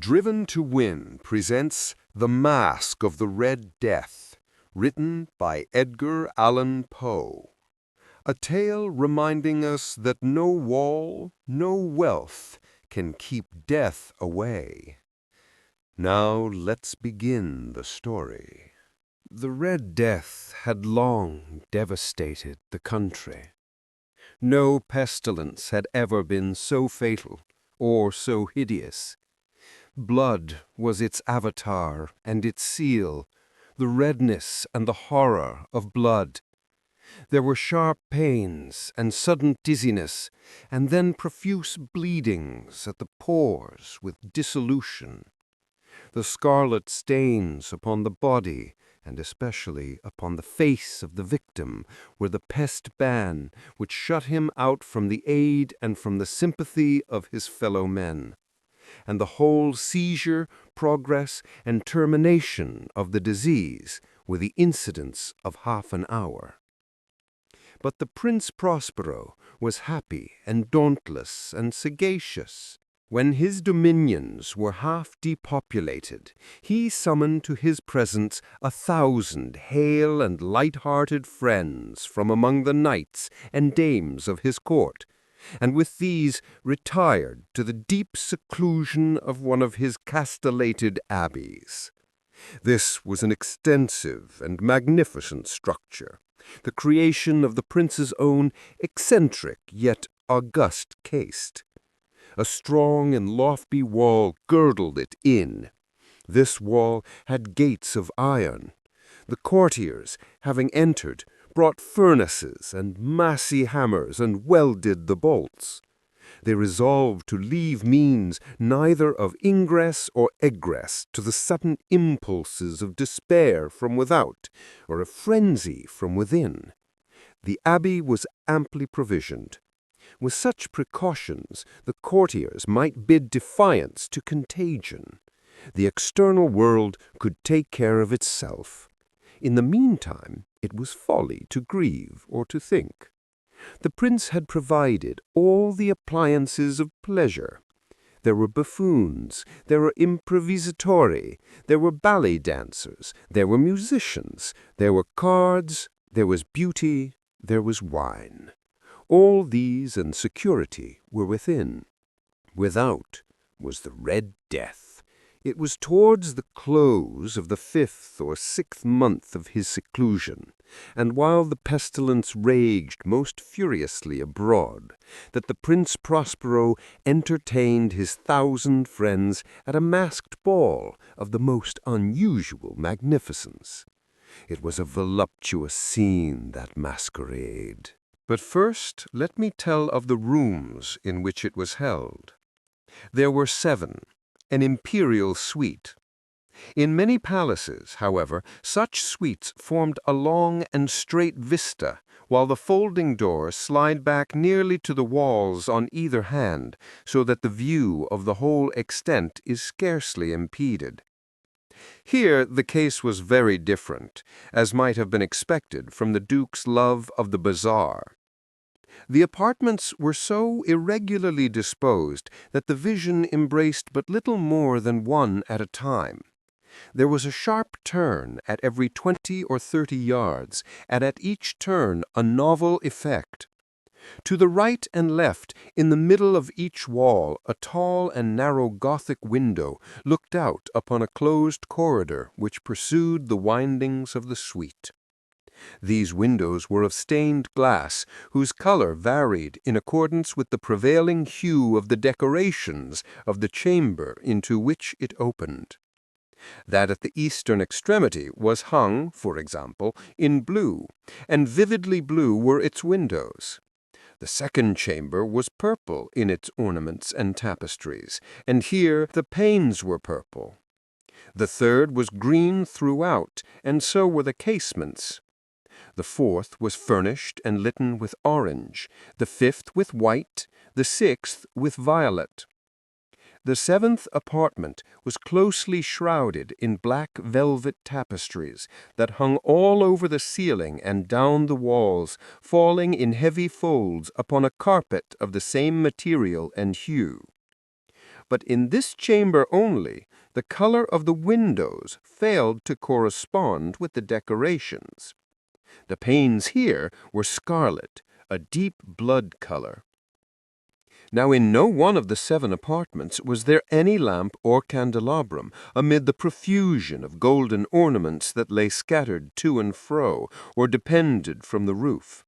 Driven to Win presents The Masque of the Red Death, written by Edgar Allan Poe. A tale reminding us that no wall, no wealth can keep death away. Now let's begin the story. The Red Death had long devastated the country. No pestilence had ever been so fatal or so hideous. Blood was its avatar and its seal, the redness and the horror of blood. There were sharp pains and sudden dizziness, and then profuse bleedings at the pores with dissolution. The scarlet stains upon the body, and especially upon the face of the victim, were the pest ban which shut him out from the aid and from the sympathy of his fellow men. And the whole seizure, progress, and termination of the disease were the incidents of half an hour. But the Prince Prospero was happy and dauntless and sagacious. When his dominions were half depopulated, he summoned to his presence 1,000 hale and light-hearted friends from among the knights and dames of his court, and with these retired to the deep seclusion of one of his castellated abbeys. This was an extensive and magnificent structure, the creation of the prince's own eccentric yet august caste. A strong and lofty wall girdled it in. This wall had gates of iron. The courtiers, having entered, brought furnaces and massy hammers and welded the bolts. They resolved to leave means neither of ingress or egress to the sudden impulses of despair from without, or of frenzy from within. The abbey was amply provisioned. With such precautions, the courtiers might bid defiance to contagion. The external world could take care of itself. In the meantime, it was folly to grieve or to think. The prince had provided all the appliances of pleasure. There were buffoons, there were improvisatori, there were ballet dancers, there were musicians, there were cards, there was beauty, there was wine. All these and security were within. Without was the Red Death. It was towards the close of the 5th or 6th month of his seclusion, and while the pestilence raged most furiously abroad, that the Prince Prospero entertained his 1,000 friends at a masked ball of the most unusual magnificence. It was a voluptuous scene, that masquerade. But first let me tell of the rooms in which it was held. There were 7. An imperial suite. In many palaces, however, such suites formed a long and straight vista, while the folding doors slide back nearly to the walls on either hand, so that the view of the whole extent is scarcely impeded. Here the case was very different, as might have been expected from the Duke's love of the bazaar. The apartments were so irregularly disposed that the vision embraced but little more than one at a time. There was a sharp turn at every 20 or 30 yards, and at each turn a novel effect. To the right and left, in the middle of each wall, a tall and narrow Gothic window looked out upon a closed corridor which pursued the windings of the suite. These windows were of stained glass, whose color varied in accordance with the prevailing hue of the decorations of the chamber into which it opened. That at the eastern extremity was hung, for example, in blue, and vividly blue were its windows. The second chamber was purple in its ornaments and tapestries, and here the panes were purple. The third was green throughout, and so were the casements. The fourth was furnished and litten with orange, the 5th with white, the 6th with violet. The 7th apartment was closely shrouded in black velvet tapestries that hung all over the ceiling and down the walls, falling in heavy folds upon a carpet of the same material and hue. but in this chamber only, the color of the windows failed to correspond with the decorations. The panes here were scarlet, a deep blood color. Now in no one of the 7 apartments was there any lamp or candelabrum amid the profusion of golden ornaments that lay scattered to and fro or depended from the roof.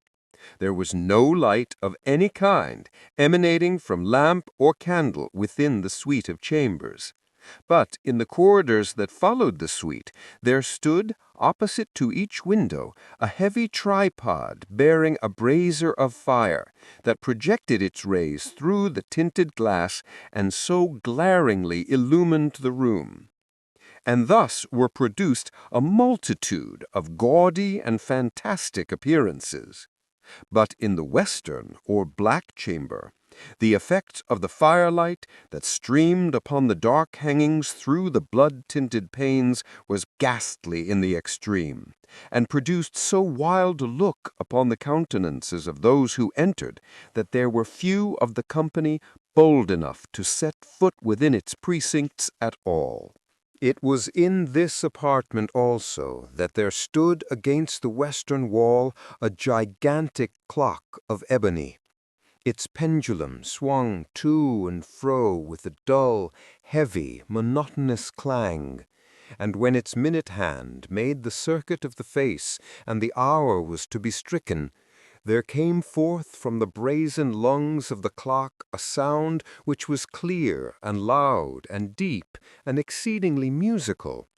There was no light of any kind emanating from lamp or candle within the suite of chambers. But in the corridors that followed the suite, there stood, opposite to each window, a heavy tripod bearing a brazier of fire that projected its rays through the tinted glass and so glaringly illumined the room. And thus were produced a multitude of gaudy and fantastic appearances. But in the western or black chamber, the effect of the firelight that streamed upon the dark hangings through the blood-tinted panes was ghastly in the extreme, and produced so wild a look upon the countenances of those who entered that there were few of the company bold enough to set foot within its precincts at all. It was in this apartment also that there stood against the western wall a gigantic clock of ebony. Its pendulum swung to and fro with a dull, heavy, monotonous clang, and when its minute hand made the circuit of the face and the hour was to be stricken, there came forth from the brazen lungs of the clock a sound which was clear and loud and deep and exceedingly musical,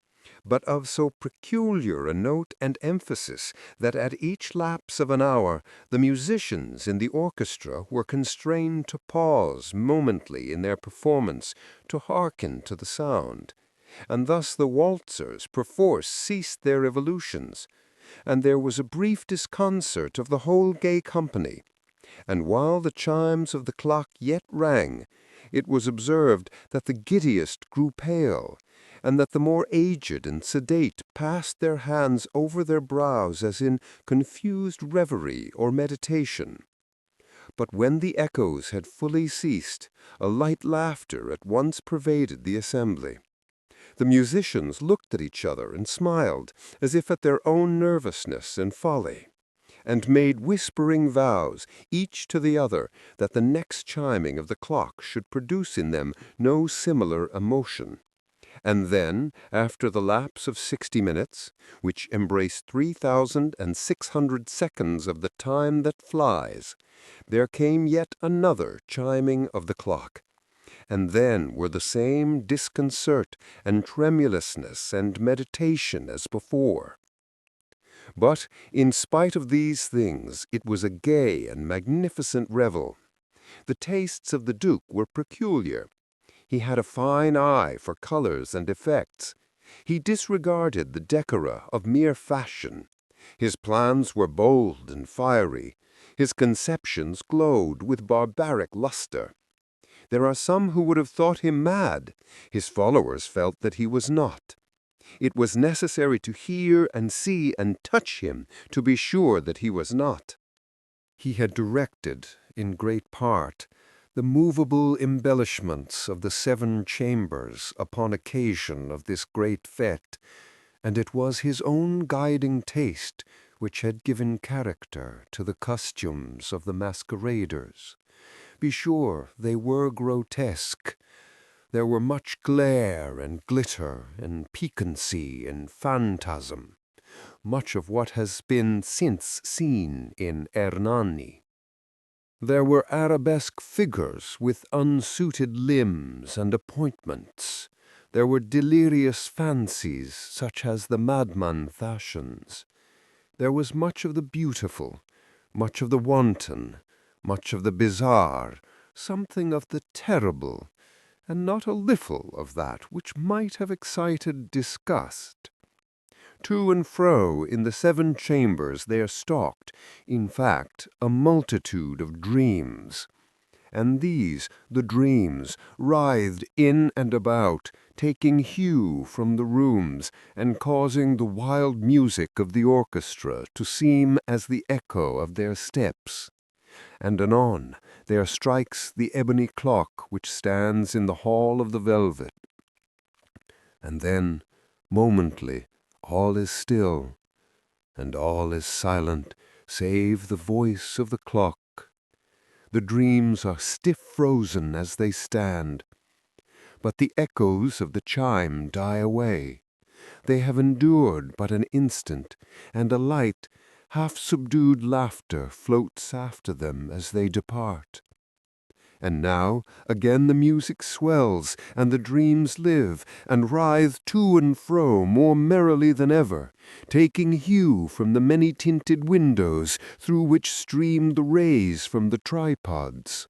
but of so peculiar a note and emphasis that at each lapse of an hour the musicians in the orchestra were constrained to pause momently in their performance to hearken to the sound, and thus the waltzers perforce ceased their evolutions, and there was a brief disconcert of the whole gay company, and while the chimes of the clock yet rang, it was observed that the giddiest grew pale, and that the more aged and sedate passed their hands over their brows as in confused reverie or meditation. But when the echoes had fully ceased, a light laughter at once pervaded the assembly. The musicians looked at each other and smiled, as if at their own nervousness and folly, and made whispering vows, each to the other, that the next chiming of the clock should produce in them no similar emotion. And then, after the lapse of 60 minutes, which embraced 3,600 seconds of the time that flies, there came yet another chiming of the clock. And then were the same disconcert and tremulousness and meditation as before. But in spite of these things, it was a gay and magnificent revel. The tastes of the Duke were peculiar. He had a fine eye for colors and effects. He disregarded the decora of mere fashion. His plans were bold and fiery. His conceptions glowed with barbaric luster. There are some who would have thought him mad. His followers felt that he was not. It was necessary to hear and see and touch him to be sure that he was not. He had directed, in great part, the movable embellishments of the 7 chambers upon occasion of this great fête, and it was his own guiding taste which had given character to the costumes of the masqueraders. Be sure they were grotesque. There were much glare and glitter and piquancy and phantasm, much of what has been since seen in Hernani. There were arabesque figures with unsuited limbs and appointments. There were delirious fancies such as the madman fashions. There was much of the beautiful, much of the wanton, much of the bizarre, something of the terrible, and not a little of that which might have excited disgust. To and fro in the 7 chambers there stalked, in fact, a multitude of dreams. And these, the dreams, writhed in and about, taking hue from the rooms, and causing the wild music of the orchestra to seem as the echo of their steps. and anon there strikes the ebony clock which stands in the hall of the velvet. And then, momently, all is still, and all is silent, save the voice of the clock. The dreams are stiff frozen as they stand, but the echoes of the chime die away. They have endured but an instant, and a light, half-subdued laughter floats after them as they depart. And now again the music swells, and the dreams live, and writhe to and fro more merrily than ever, taking hue from the many-tinted windows through which stream the rays from the tripods.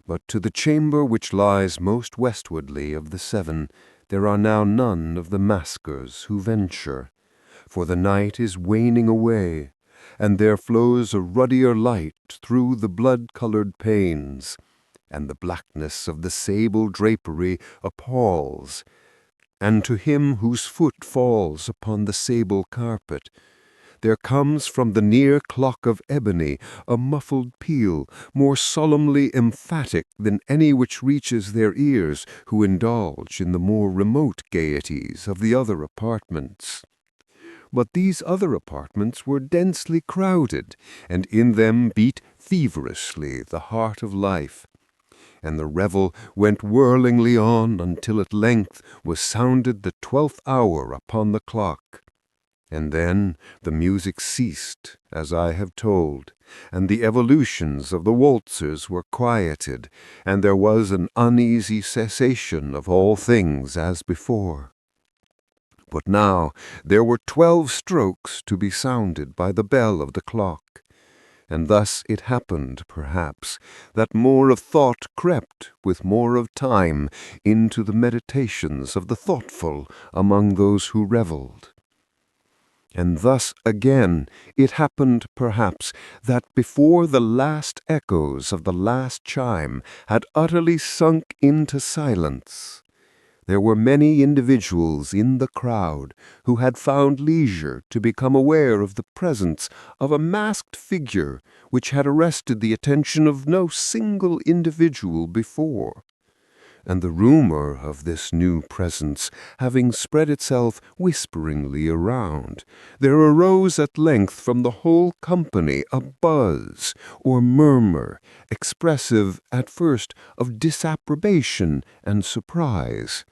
But to the chamber which lies most westwardly of the seven, there are now none of the maskers who venture, for the night is waning away, and there flows a ruddier light through the blood-colored panes, and the blackness of the sable drapery appalls, and to him whose foot falls upon the sable carpet, there comes from the near clock of ebony a muffled peal, more solemnly emphatic than any which reaches their ears who indulge in the more remote gaieties of the other apartments. But these other apartments were densely crowded, and in them beat feverishly the heart of life. And the revel went whirlingly on until at length was sounded the 12th hour upon the clock. And then the music ceased, as I have told, and the evolutions of the waltzers were quieted, and there was an uneasy cessation of all things as before. But now there were 12 strokes to be sounded by the bell of the clock. And thus it happened, perhaps, that more of thought crept with more of time into the meditations of the thoughtful among those who revelled. And thus again it happened, perhaps, that before the last echoes of the last chime had utterly sunk into silence, there were many individuals in the crowd who had found leisure to become aware of the presence of a masked figure which had arrested the attention of no single individual before. And the rumor of this new presence having spread itself whisperingly around, there arose at length from the whole company a buzz or murmur, expressive at first of disapprobation and surprise,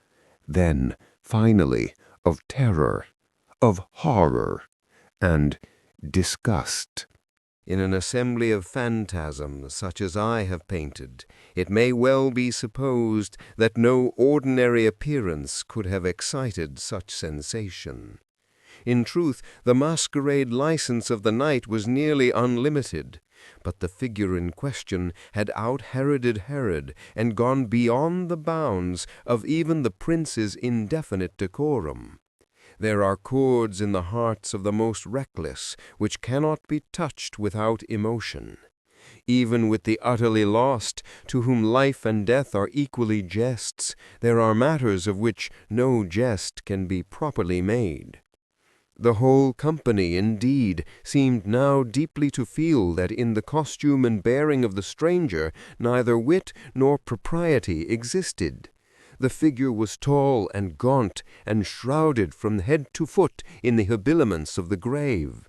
then, finally, of terror, of horror, and disgust. In an assembly of phantasms such as I have painted, it may well be supposed that no ordinary appearance could have excited such sensation. In truth, the masquerade license of the night was nearly unlimited, but the figure in question had out-Heroded Herod and gone beyond the bounds of even the prince's indefinite decorum. There are chords in the hearts of the most reckless which cannot be touched without emotion. Even with the utterly lost, to whom life and death are equally jests, there are matters of which no jest can be properly made. The whole company, indeed, seemed now deeply to feel that in the costume and bearing of the stranger neither wit nor propriety existed. The figure was tall and gaunt, and shrouded from head to foot in the habiliments of the grave.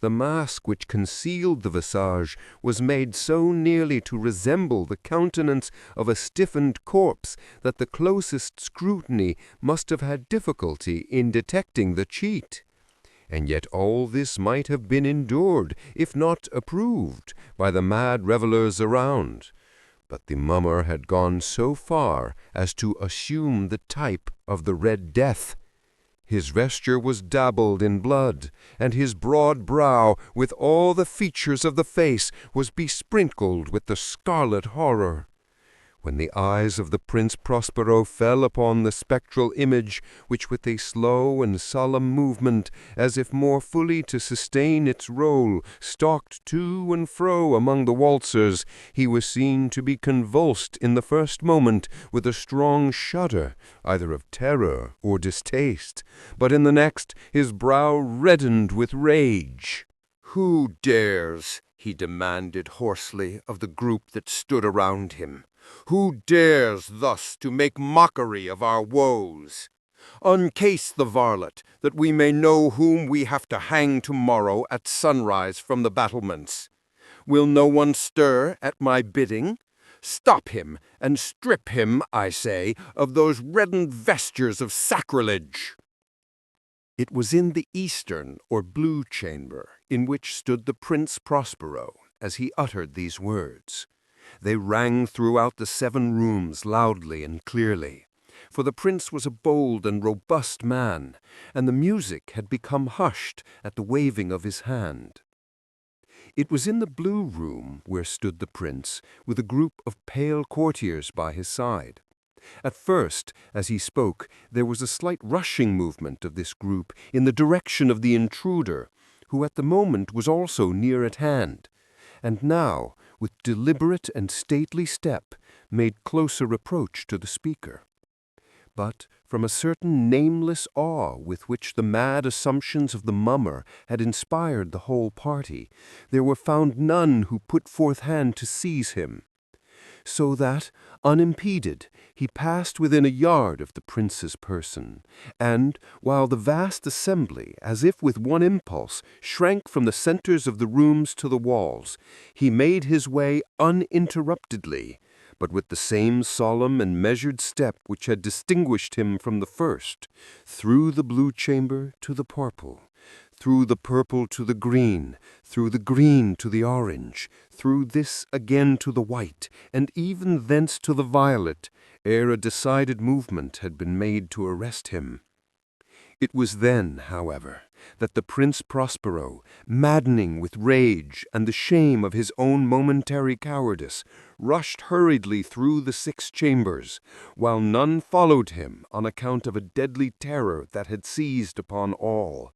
The mask which concealed the visage was made so nearly to resemble the countenance of a stiffened corpse that the closest scrutiny must have had difficulty in detecting the cheat. And yet all this might have been endured, if not approved, by the mad revellers around. But the mummer had gone so far as to assume the type of the Red Death. His vesture was dabbled in blood, and his broad brow, with all the features of the face, was besprinkled with the scarlet horror. When the eyes of the Prince Prospero fell upon the spectral image, which with a slow and solemn movement, as if more fully to sustain its role, stalked to and fro among the waltzers, he was seen to be convulsed in the first moment with a strong shudder, either of terror or distaste, but in the next his brow reddened with rage. "Who dares?" he demanded hoarsely of the group that stood around him. "Who dares thus to make mockery of our woes? Uncase the varlet, that we may know whom we have to hang tomorrow at sunrise from the battlements. Will no one stir at my bidding? Stop him, and strip him, I say, of those reddened vestures of sacrilege." It was in the eastern or blue chamber in which stood the Prince Prospero as he uttered these words. They rang throughout the 7 rooms loudly and clearly, for the prince was a bold and robust man, and the music had become hushed at the waving of his hand. It was in the blue room where stood the prince, with a group of pale courtiers by his side. At first, as he spoke, there was a slight rushing movement of this group in the direction of the intruder, who at the moment was also near at hand, and now, with deliberate and stately step, made closer approach to the speaker. But from a certain nameless awe with which the mad assumptions of the mummer had inspired the whole party, there were found none who put forth hand to seize him. So that, unimpeded, he passed within a yard of the prince's person, and, while the vast assembly, as if with one impulse, shrank from the centers of the rooms to the walls, he made his way uninterruptedly, but with the same solemn and measured step which had distinguished him from the first, through the blue chamber to the purple, through the purple to the green, through the green to the orange, through this again to the white, and even thence to the violet, ere a decided movement had been made to arrest him. It was then, however, that the Prince Prospero, maddening with rage and the shame of his own momentary cowardice, rushed hurriedly through the 6 chambers, while none followed him on account of a deadly terror that had seized upon all.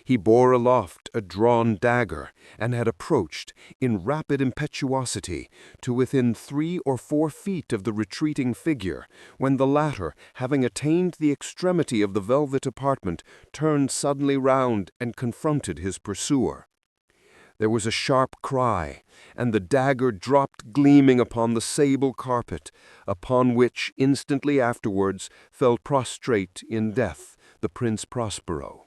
He bore aloft a drawn dagger, and had approached, in rapid impetuosity, to within 3 or 4 feet of the retreating figure, when the latter, having attained the extremity of the velvet apartment, turned suddenly round and confronted his pursuer. There was a sharp cry, and the dagger dropped gleaming upon the sable carpet, upon which, instantly afterwards, fell prostrate in death the Prince Prospero.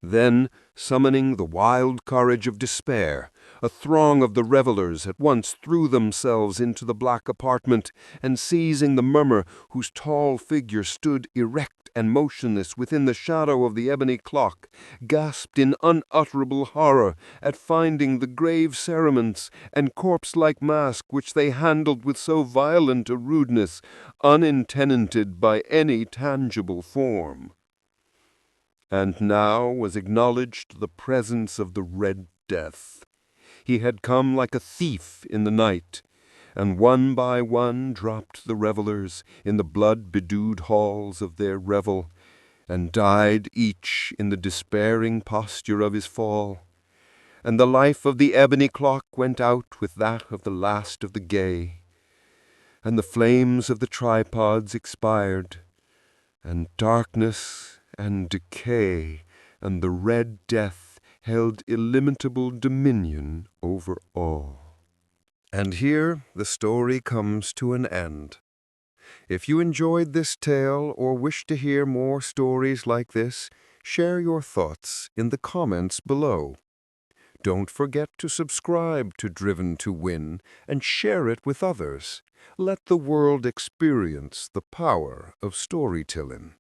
Then, summoning the wild courage of despair, a throng of the revelers at once threw themselves into the black apartment, and seizing the mummer, whose tall figure stood erect and motionless within the shadow of the ebony clock, gasped in unutterable horror at finding the grave cerements and corpse-like mask which they handled with so violent a rudeness, untenanted by any tangible form. And now was acknowledged the presence of the Red Death. He had come like a thief in the night, and one by one dropped the revelers in the blood-bedewed halls of their revel, and died each in the despairing posture of his fall. And the life of the ebony clock went out with that of the last of the gay, and the flames of the tripods expired, and darkness and decay and the Red Death held illimitable dominion over all. And here the story comes to an end. If you enjoyed this tale or wish to hear more stories like this, share your thoughts in the comments below. Don't forget to subscribe to Driven to Win and share it with others. Let the world experience the power of storytelling.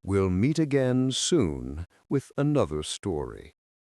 We'll meet again soon with another story.